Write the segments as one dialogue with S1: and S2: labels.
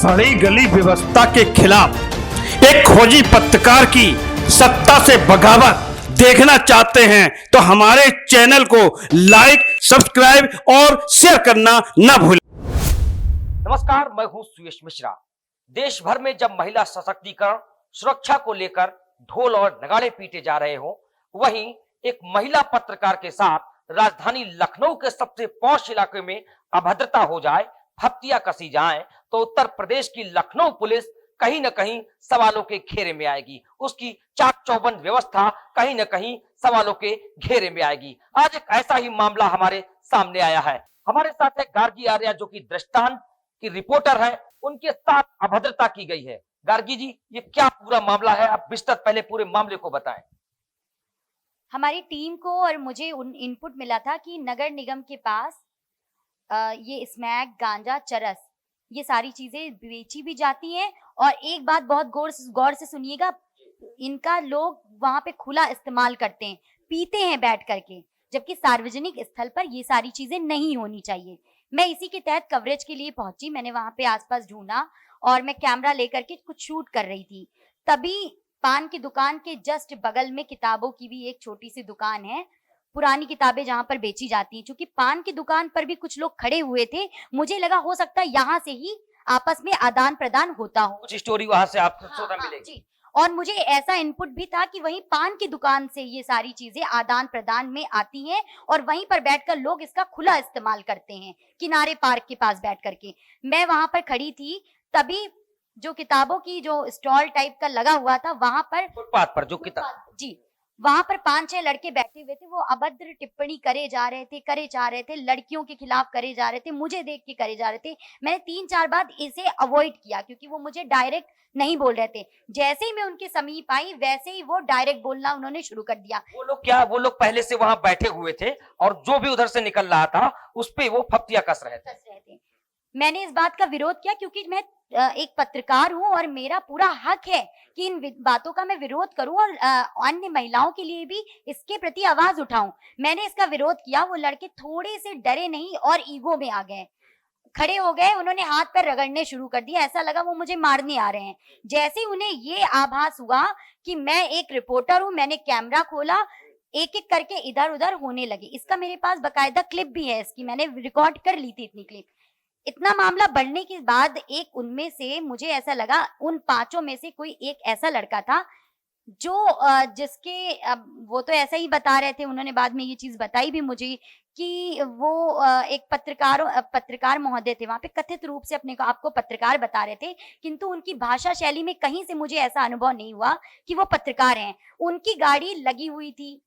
S1: फड़ी गली व्यवस्था के खिलाफ एक खोजी पत्रकार की सत्ता से बगावत देखना चाहते हैं तो हमारे चैनल को लाइक, सब्सक्राइब और शेयर करना न भूलें।
S2: नमस्कार, मैं हूं सुयश मिश्रा। देश भर में जब महिला सशक्तिकरण सुरक्षा को लेकर ढोल और नगाड़े पीटे जा रहे हो, वहीं एक महिला पत्रकार के साथ राजधानी लखनऊ के सबसे पॉश इलाके में अभद्रता हो जाए, फप्तियां कसी जाएं, तो उत्तर प्रदेश की लखनऊ पुलिस कहीं न कहीं सवालों के घेरे में आएगी। उसकी चाक चौबंद व्यवस्था कहीं न कहीं सवालों के घेरे में आएगी। आज एक ऐसा ही मामला हमारे सामने आया है। हमारे साथ है गार्गी आर्या, जो कि दृष्टांत की रिपोर्टर है। उनके साथ अभद्रता की गई है। गार्गी जी, ये क्या पूरा मामला है? आप विस्तृत पहले पूरे मामले को बताएं।
S3: हमारी टीम को और मुझे इनपुट मिला था कि नगर निगम के पास ये स्मैक, गांजा, चरस, ये सारी चीजें बेची भी जाती हैं। और एक बात बहुत गौर से सुनिएगा, इनका लोग वहां पे खुला इस्तेमाल करते हैं, पीते हैं बैठ करके, जबकि सार्वजनिक स्थल पर ये सारी चीजें नहीं होनी चाहिए। मैं इसी के तहत कवरेज के लिए पहुंची। मैंने वहां पे आसपास ढूंढा और मैं कैमरा लेकर के कुछ शूट कर रही थी। तभी पान की दुकान के जस्ट बगल में किताबों की भी एक छोटी सी दुकान है, पुरानी किताबें जहां पर बेची जाती हैं। क्योंकि पान की दुकान पर भी कुछ लोग खड़े हुए थे, मुझे लगा हो सकता है यहाँ से ही आपस में आदान प्रदान होता हो,
S2: कुछ स्टोरी वहां से आपको
S3: हाँ,
S2: सुनना
S3: हाँ,
S2: मिलेगी।
S3: जी। और मुझे ऐसा इनपुट भी था कि वहीं पान की दुकान से ये सारी चीजें आदान प्रदान में आती हैं और वहीं पर बैठकर लोग इसका खुला इस्तेमाल करते हैं, किनारे पार्क के पास बैठ करके। मैं वहां पर खड़ी थी, तभी जो किताबों की जो स्टॉल टाइप का लगा हुआ था, वहां पर
S2: फुटपाथ पर जो किताब,
S3: जी, वहां पर 5-6 लड़के बैठे हुए थे। वो अभद्र टिप्पणी करे जा रहे थे, लड़कियों के खिलाफ करे जा रहे थे, मुझे देख के करे जा रहे थे। मैंने 3-4 बार इसे अवॉइड किया क्योंकि वो मुझे डायरेक्ट नहीं बोल रहे थे। जैसे ही मैं उनके समीप आई, वैसे ही वो डायरेक्ट बोलना उन्होंने शुरू कर दिया।
S2: वो लोग पहले से वहां बैठे हुए थे और जो भी उधर से निकल रहा था उस पे वो फप्तियां कस रहे थे।
S3: मैंने इस बात का विरोध किया क्योंकि मैं एक पत्रकार हूं और मेरा पूरा हक है कि इन बातों का मैं विरोध करूं और अन्य महिलाओं के लिए भी इसके प्रति आवाज उठाऊं। मैंने इसका विरोध किया। वो लड़के थोड़े से डरे नहीं और ईगो में आ गए, खड़े हो गए। उन्होंने हाथ पैर रगड़ने शुरू कर दिया, ऐसा लगा वो मुझे मारने आ रहे हैं। जैसे ही उन्हें ये आभास हुआ कि मैं एक रिपोर्टर हूं, मैंने कैमरा खोला, एक एक करके इधर उधर होने लगे। इसका मेरे पास बकायदा क्लिप भी है, इसकी मैंने रिकॉर्ड कर ली थी इतनी क्लिप। इतना मामला बढ़ने के बाद एक उनमें से, मुझे ऐसा लगा उन 5 में से कोई एक ऐसा लड़का था जो जिसके, वो तो ऐसा ही बता रहे थे, उन्होंने बाद में ये चीज बताई भी मुझे कि वो एक पत्रकार महोदय थे वहां पे, कथित रूप से अपने को आपको पत्रकार बता रहे थे, किंतु उनकी भाषा शैली में कहीं से मुझे ऐसा अनुभव नहीं हुआ कि वो पत्रकार हैं। उनकी गाड़ी लगी हुई थी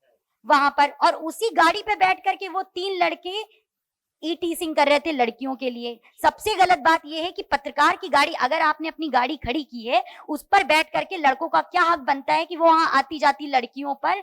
S3: वहां पर और उसी गाड़ी पे बैठ करके वो 3 लड़के टीजिंग कर रहे थे लड़कियों के लिए। सबसे गलत बात यह है कि पत्रकार की गाड़ी, अगर आपने अपनी गाड़ी खड़ी की है, उस पर बैठ करके लड़कों का क्या हक बनता है कि वो वहां आती जाती लड़कियों पर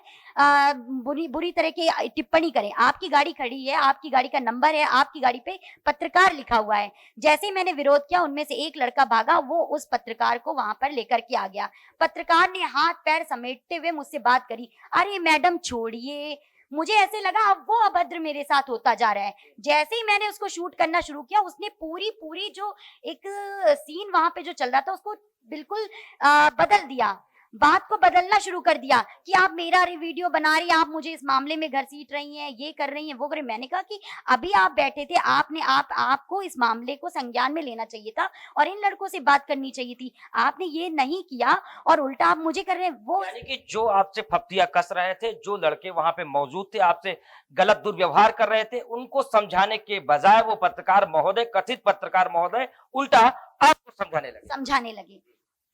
S3: बुरी तरह की टिप्पणी करें। आपकी गाड़ी खड़ी है, आपकी गाड़ी का नंबर है, आपकी गाड़ी पे पत्रकार लिखा हुआ है। जैसे ही मैंने विरोध किया, उनमें से एक लड़का भागा, वो उस पत्रकार को वहां पर लेकर के आ गया। पत्रकार ने हाथ पैर समेटते हुए मुझसे बात करी, अरे मैडम छोड़िए। मुझे ऐसे लगा अब वो अभद्र मेरे साथ होता जा रहा है। जैसे ही मैंने उसको शूट करना शुरू किया, उसने पूरी जो एक सीन वहां पे जो चल रहा था उसको बिल्कुल बदल दिया, बात को बदलना शुरू कर दिया कि आप मेरा वीडियो बना रही हैं, आप मुझे इस मामले में घसीट रही हैं, ये कर रही हैं, वो कर रही हैं। मैंने कहा कि अभी आप बैठे थे, आपको इस मामले को संज्ञान में लेना चाहिए था और इन लड़कों से बात करनी चाहिए थी। आपने ये नहीं किया और उल्टा आप मुझे कर रहे हैं। वो
S2: यानी कि जो आपसे फप्तियां कस रहे थे, जो लड़के वहां पे मौजूद थे, आपसे गलत दुर्व्यवहार कर रहे थे, उनको समझाने के बजाय वो पत्रकार महोदय, कथित पत्रकार महोदय, उल्टा आपको समझाने लगे।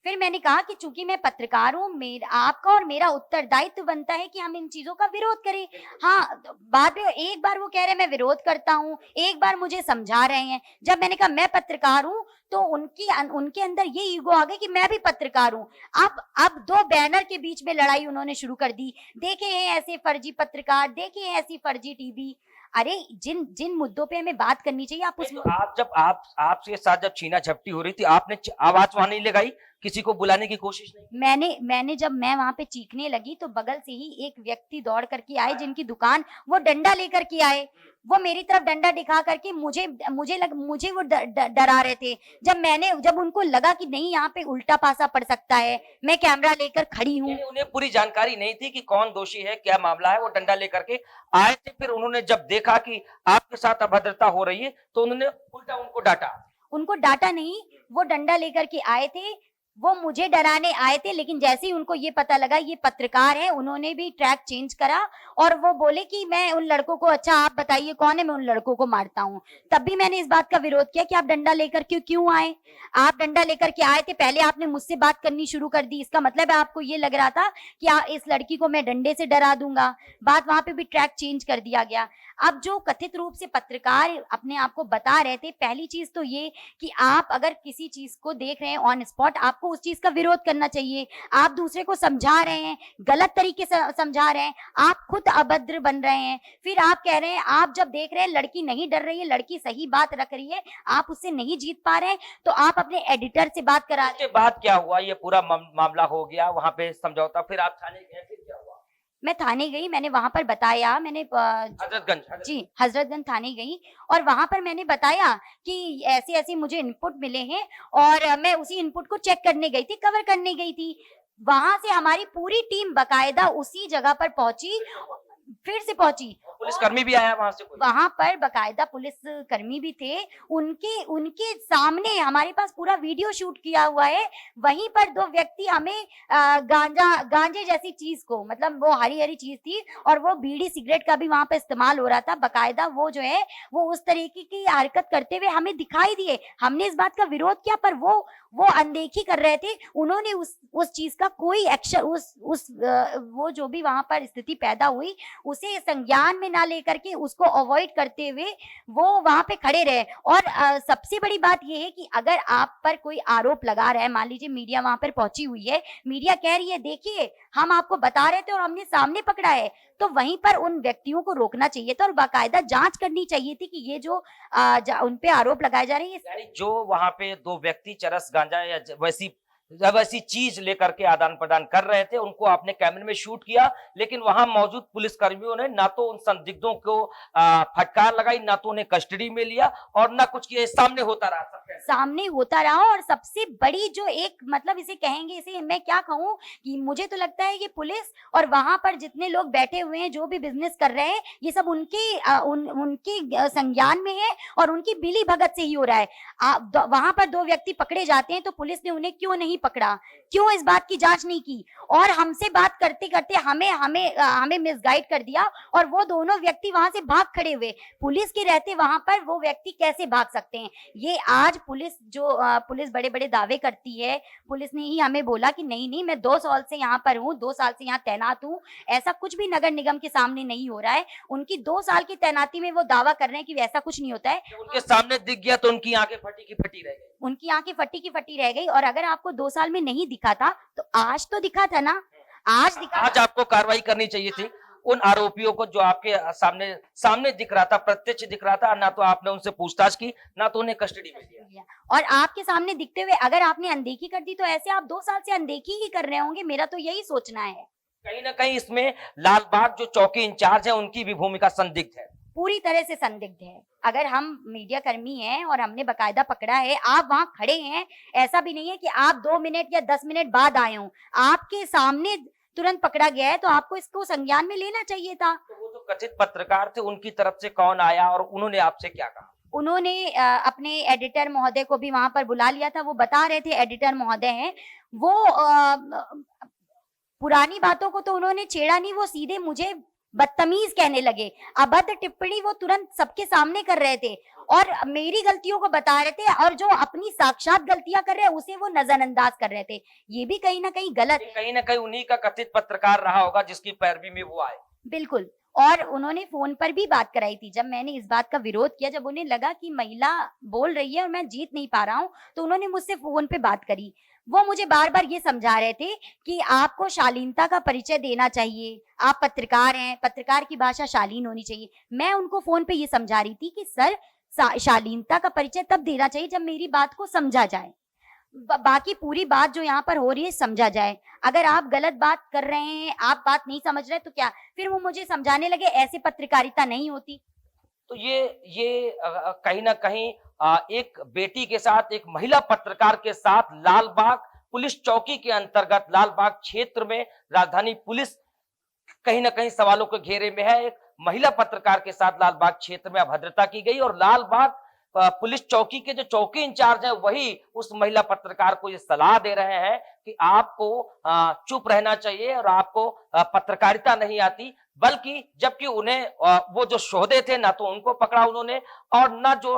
S3: फिर मैंने कहा कि चूंकि मैं पत्रकार हूँ, आपका और मेरा उत्तरदायित्व बनता है कि हम इन चीजों का विरोध करें। हाँ, बाद में एक बार वो कह रहे मैं विरोध करता हूँ, एक बार मुझे समझा रहे हैं। जब मैंने कहा मैं पत्रकार हूँ, तो उनके अंदर ये ईगो आ गई कि मैं भी पत्रकार हूँ। अब 2 बैनर के बीच में लड़ाई उन्होंने शुरू कर दी। देखे हैं ऐसे फर्जी पत्रकार, देखे हैं ऐसी फर्जी टीवी। अरे जिन मुद्दों पे हमें बात करनी चाहिए, आप उस
S2: आप जब आपसे साथ जब छीना झपटी हो रही थी, आपने आवाज वहां नहीं लगाई? किसी को बुलाने की कोशिश नहीं?
S3: मैंने जब मैं वहां पे चीखने लगी तो बगल से ही एक व्यक्ति दौड़ करके आए, जिनकी दुकान, वो डंडा लेकर के आए। वो मेरी तरफ डंडा दिखा करके मुझे वो डरा रहे थे। जब उनको लगा कि नहीं, यहाँ पे उल्टा पासा पड़ सकता है, मैं कैमरा लेकर खड़ी हूँ।
S2: यानी उन्हें पूरी जानकारी नहीं थी कि कौन दोषी है, क्या मामला है। वो डंडा लेकर के आए थे, फिर उन्होंने जब देखा कि आपके साथ अभद्रता हो रही है तो उन्होंने उल्टा उनको डांटा।
S3: उनको डांटा नहीं, वो डंडा लेकर के आए थे, वो मुझे डराने आए थे। लेकिन जैसे ही उनको ये पता लगा ये पत्रकार है, उन्होंने भी ट्रैक चेंज करा और वो बोले कि मैं उन लड़कों को, अच्छा आप बताइए कौन है, मैं उन लड़कों को मारता हूँ। तब भी मैंने इस बात का विरोध किया कि आप डंडा लेकर क्यों आए? आप डंडा लेकर के आए थे, पहले आपने मुझसे बात करनी शुरू कर दी, इसका मतलब है आपको ये लग रहा था कि इस लड़की को मैं डंडे से डरा दूंगा। बात वहां पे भी ट्रैक चेंज कर दिया गया। अब जो कथित रूप से पत्रकार अपने आप को बता रहे थे, पहली चीज तो ये कि आप अगर किसी चीज को देख रहे हैं ऑन स्पॉट, आपको उस चीज का विरोध करना चाहिए। आप दूसरे को समझा रहे हैं, गलत तरीके से समझा रहे हैं, आप खुद अभद्र बन रहे हैं। फिर आप कह रहे हैं, आप जब देख रहे हैं लड़की नहीं डर रही है, लड़की सही बात रख रही है, आप उससे नहीं जीत पा रहे हैं, तो आप अपने एडिटर से बात करा लें।
S2: उसके बाद क्या हुआ? ये पूरा मामला हो गया, वहां पे समझौता, फिर आप थाने गए, फिर क्या हुआ?
S3: मैं थाने गई, मैंने वहां पर बताया, हजरतगंज थाने गई और वहां पर मैंने बताया कि ऐसे ऐसे मुझे इनपुट मिले हैं और मैं उसी इनपुट को चेक करने गई थी, कवर करने गई थी। वहां से हमारी पूरी टीम बकायदा उसी जगह पर पहुंची, फिर से पहुंची।
S2: पुलिसकर्मी भी आया वहां से?
S3: वहां पर बकायदा पुलिस कर्मी भी थे, उनके सामने हमारे पास पूरा वीडियो शूट किया हुआ है। वहीं पर दो व्यक्ति हमें गांजे जैसी चीज को, मतलब वो हरी हरी चीज थी और वो बीड़ी सिगरेट का भी वहां पे इस्तेमाल हो रहा था। बकायदा वो जो है वो उस तरीके की हरकत करते हुए हमें दिखाई दिए। हमने इस बात का विरोध किया पर वो अनदेखी कर रहे थे। उन्होंने उस चीज का कोई एक्शन, वो जो भी वहां पर स्थिति पैदा हुई उसे संज्ञान में ना लेकर के उसको अवॉइड करते हुए वो वहां पे खड़े रहे। और सबसे बड़ी बात यह है कि अगर आप पर कोई आरोप लगा रहा है, मान लीजिए मीडिया वहां पर पहुंची हुई है, मीडिया कह रही है देखिए हम आपको बता रहे थे और हमने सामने पकड़ा है, तो वहीं पर उन व्यक्तियों को रोकना चाहिए था और बाकायदा जांच करनी चाहिए थी कि ये जो उन पे आरोप लगाए जा रहे हैं।
S2: यानी जो वहां पे दो व्यक्ति चरस गांजा या वैसी चीज लेकर के आदान प्रदान कर रहे थे, उनको आपने कैमरे में शूट किया, लेकिन वहां मौजूद पुलिसकर्मियों ने ना तो उन संदिग्धों को फटकार लगाई, ना तो उन्हें कस्टडी में लिया और ना कुछ किया। सामने होता रहा,
S3: सामने होता रहा। और सबसे बड़ी जो एक, मतलब इसे कहेंगे, इसे मैं क्या कहूँ, कि मुझे तो लगता है कि पुलिस और वहां पर जितने लोग बैठे हुए हैं, जो भी बिजनेस कर रहे हैं, ये सब उनके संज्ञान में है और उनकी मिली भगत से ही हो रहा है। वहां पर दो व्यक्ति पकड़े जाते हैं तो पुलिस ने उन्हें क्यों नहीं पकड़ा, क्यों इस बात की जांच नहीं की? और हमसे बात करते करते हमें मिसगाइड कर दिया और वो दोनों व्यक्ति वहां से भाग खड़े हुए। पुलिस के रहते वहां पर वो व्यक्ति कैसे भाग सकते हैं? ये आज पुलिस बड़े बड़े दावे करती है। पुलिस ने ही हमें बोला कि नहीं मैं 2 साल से यहाँ पर हूँ, 2 साल से यहाँ तैनात हूँ। ऐसा कुछ भी नगर निगम के सामने नहीं हो रहा है। उनकी 2 साल की तैनाती में वो दावा कर रहे हैं कि ऐसा कुछ नहीं होता है।
S2: उनके सामने दिख गया तो उनकी आंखें फटी की फटी रह गई।
S3: उनकी आंखें फटी की फटी रह गई। और अगर आपको 2 साल में नहीं दिखा था तो आज तो दिखा था ना, आज
S2: आपको कार्रवाई करनी चाहिए थी उन आरोपियों को जो आपके सामने दिख रहा था, प्रत्यक्ष दिख रहा था। ना तो आपने उनसे पूछताछ की, ना तो उन्हें कस्टडी में लिया।
S3: और आपके सामने दिखते हुए अगर आपने अनदेखी कर दी तो ऐसे आप 2 साल से अनदेखी ही कर रहे होंगे। मेरा तो यही सोचना है।
S2: कहीं ना कहीं इसमें लालबाग जो चौकी इंचार्ज है उनकी भी भूमिका संदिग्ध है,
S3: पूरी तरह से संदिग्ध है। अगर हम मीडिया कर्मी हैं और हमने बकायदा पकड़ा है, आप वहां खड़े हैं, ऐसा भी नहीं है कि आप 2 मिनट या 10 मिनट बाद आए हो, आपके सामने तुरंत पकड़ा गया है, तो आपको इसको संज्ञान में लेना चाहिए था।
S2: तो वो जो कथित पत्रकार थे उनकी तरफ से कौन आया और उन्होंने आपसे क्या कहा?
S3: उन्होंने अपने एडिटर महोदय को भी वहां पर बुला लिया था। वो बता रहे थे, एडिटर महोदय हैं वो, पुरानी बातों को तो उन्होंने छेड़ा नहीं, वो सीधे मुझे बदतमीज कहने लगे। अभद्र टिप्पणी वो तुरंत सबके सामने कर रहे थे और मेरी गलतियों को बता रहे थे और जो अपनी साक्षात गलतियां कर रहे हैं उसे वो नजरअंदाज कर रहे थे। ये भी कहीं ना कहीं गलत है।
S2: कहीं ना कहीं उन्हीं का कथित पत्रकार रहा होगा जिसकी पैरवी में वो आए।
S3: बिल्कुल। और उन्होंने फोन पर भी बात कराई थी। जब मैंने इस बात का विरोध किया, जब उन्हें लगा कि महिला बोल रही है और मैं जीत नहीं पा रहा हूं, तो उन्होंने मुझसे फोन पे बात करी। वो मुझे बार बार ये समझा रहे थे कि आपको शालीनता का परिचय देना चाहिए, आप पत्रकार हैं, पत्रकार की भाषा शालीन होनी चाहिए। मैं उनको फोन पे ये समझा रही थी कि सर, शालीनता का परिचय तब देना चाहिए जब मेरी बात को समझा जाए। बाकी पूरी बात जो यहाँ पर हो रही है समझा जाए। अगर आप गलत बात कर रहे हैं, आप बात नहीं समझ रहे, तो क्या फिर वो मुझे समझाने लगे, ऐसे पत्रकारिता नहीं होती।
S2: तो ये कहीं ना कहीं एक बेटी के साथ, एक महिला पत्रकार के साथ लालबाग पुलिस चौकी के अंतर्गत लालबाग क्षेत्र में राजधानी पुलिस कहीं ना कहीं सवालों के घेरे में है। एक महिला पत्रकार के साथ लालबाग क्षेत्र में अभद्रता की गई और लालबाग पुलिस चौकी के जो चौकी इंचार्ज है वही उस महिला पत्रकार को ये सलाह दे रहे हैं कि आपको चुप रहना चाहिए और आपको पत्रकारिता नहीं आती, बल्कि जबकि उन्हें वो जो शोधे थे ना तो उनको पकड़ा उन्होंने और ना जो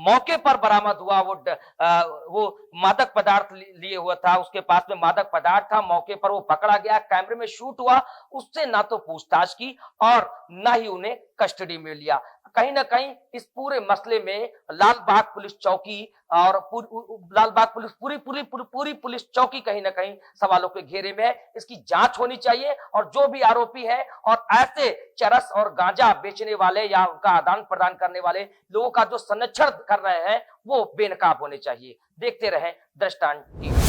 S2: मौके पर बरामद हुआ वो मादक पदार्थ लिए हुआ था, उसके पास में मादक पदार्थ था, मौके पर वो पकड़ा गया, कैमरे में शूट हुआ, उससे ना तो पूछताछ की और ना ही उन्हें कस्टडी में लिया। कहीं ना कहीं इस पूरे मसले में लालबाग पुलिस चौकी और लालबाग पुलिस पूरी पुलिस चौकी कहीं ना कहीं सवालों के घेरे में है। इसकी जांच होनी चाहिए और जो भी आरोपी है और ऐसे चरस और गांजा बेचने वाले या उनका आदान प्रदान करने वाले लोगों का जो संरक्षण कर रहे हैं वो बेनकाब होने चाहिए। देखते रहें दृष्टांत टीवी।